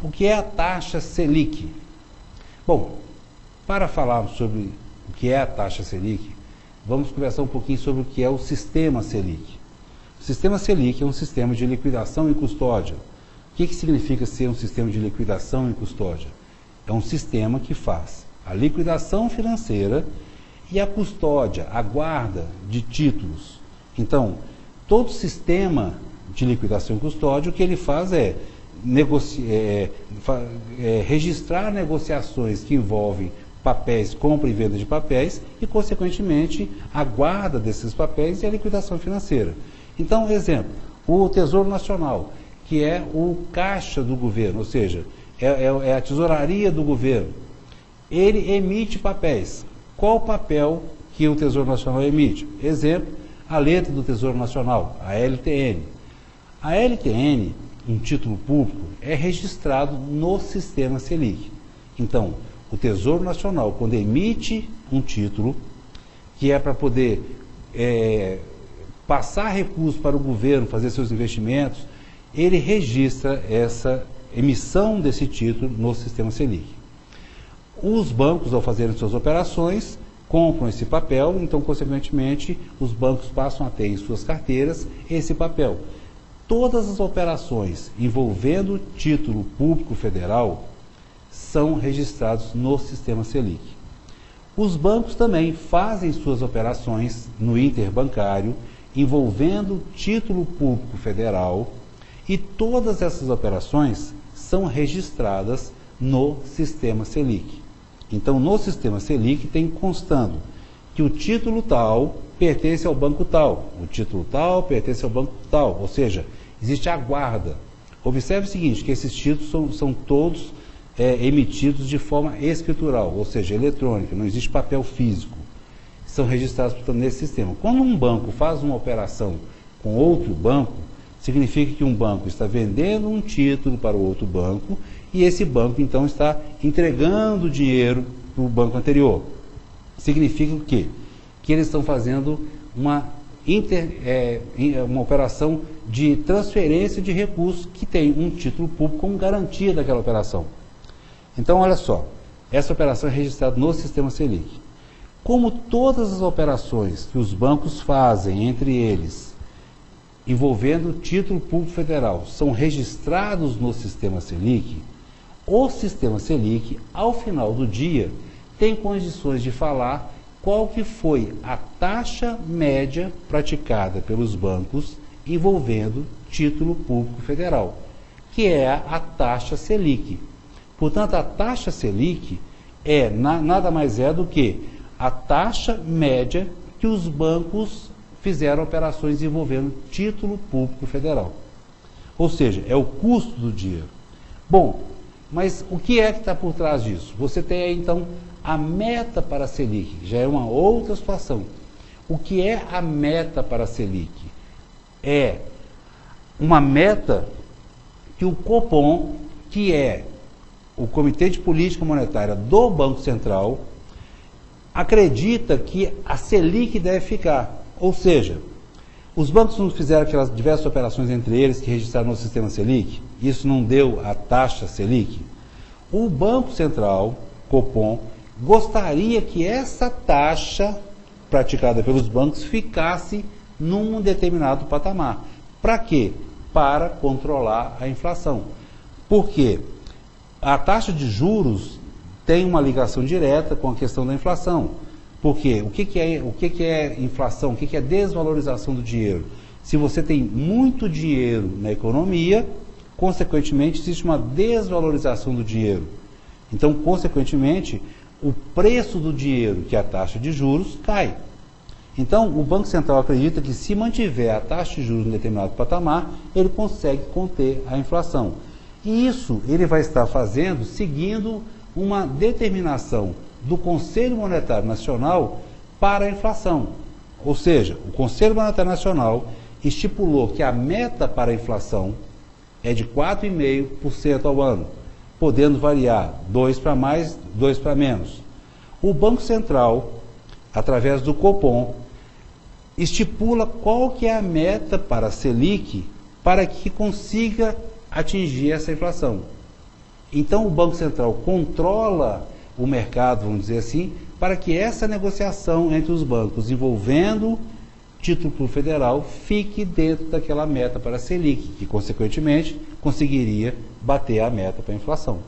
O que é a taxa Selic? Bom, para falar sobre o que é a taxa Selic, vamos conversar um pouquinho sobre o que é o sistema Selic. O sistema Selic é um sistema de liquidação e custódia. O que significa ser um sistema de liquidação e custódia? É um sistema que faz a liquidação financeira e a custódia, a guarda de títulos. Então, todo sistema de liquidação e custódia, o que ele faz é registrar negociações que envolvem papéis, compra e venda de papéis e, consequentemente, a guarda desses papéis e a liquidação financeira. Então, exemplo, o Tesouro Nacional, que é o caixa do governo, ou seja, é a tesouraria do governo. Ele emite papéis. Qual o papel que o Tesouro Nacional emite? Exemplo, a letra do Tesouro Nacional, a LTN. A LTN, um título público, é registrado no sistema Selic. Então, o Tesouro Nacional, quando emite um título, que é para poder passar recursos para o governo, fazer seus investimentos, ele registra essa emissão desse título no sistema Selic. Os bancos, ao fazerem suas operações, compram esse papel, então, consequentemente, os bancos passam a ter em suas carteiras esse papel. Todas as operações envolvendo título público federal são registrados no sistema Selic. Os bancos também fazem suas operações no interbancário envolvendo título público federal e todas essas operações são registradas no sistema Selic. Então, no sistema Selic tem constando que o título tal pertence ao banco tal, o título tal pertence ao banco tal, ou seja, existe a guarda. Observe o seguinte, que esses títulos são todos emitidos de forma escritural, ou seja, eletrônica, não existe papel físico. São registrados, portanto, nesse sistema. Quando um banco faz uma operação com outro banco, significa que um banco está vendendo um título para o outro banco e esse banco, então, está entregando dinheiro para o banco anterior. Significa o quê? Que eles estão fazendo uma operação de transferência de recursos que tem um título público como garantia daquela operação. Então, olha só, essa operação é registrada no sistema Selic. Como todas as operações que os bancos fazem entre eles, envolvendo o título público federal, são registrados no sistema Selic, o sistema Selic, ao final do dia, tem condições de falar qual que foi a taxa média praticada pelos bancos envolvendo título público federal, que é a taxa Selic. Portanto, a taxa Selic nada mais é do que a taxa média que os bancos fizeram operações envolvendo título público federal. Ou seja, é o custo do dinheiro. Bom, mas o que é que está por trás disso? Você tem aí, então, a meta para a Selic, que já é uma outra situação. O que é a meta para a Selic? É uma meta que o Copom, que é o Comitê de Política Monetária do Banco Central, acredita que a Selic deve ficar. Ou seja, os bancos não fizeram aquelas diversas operações entre eles que registraram no sistema Selic, isso não deu a taxa Selic. O Banco Central, Copom, gostaria que essa taxa praticada pelos bancos ficasse num determinado patamar. Para quê? Para controlar a inflação. Por quê? A taxa de juros tem uma ligação direta com a questão da inflação. Por quê? O que é inflação? O que é desvalorização do dinheiro? Se você tem muito dinheiro na economia, consequentemente existe uma desvalorização do dinheiro. Então, consequentemente, o preço do dinheiro, que é a taxa de juros, cai. Então, o Banco Central acredita que se mantiver a taxa de juros em determinado patamar, ele consegue conter a inflação. E isso ele vai estar fazendo seguindo uma determinação do Conselho Monetário Nacional para a inflação. Ou seja, o Conselho Monetário Nacional estipulou que a meta para a inflação é de 4,5% ao ano, podendo variar 2 para mais, 2 para menos. O Banco Central, através do Copom, estipula qual que é a meta para a Selic para que consiga atingir essa inflação. Então o Banco Central controla o mercado, vamos dizer assim, para que essa negociação entre os bancos envolvendo título público federal fique dentro daquela meta para a Selic, que consequentemente conseguiria bater a meta para a inflação.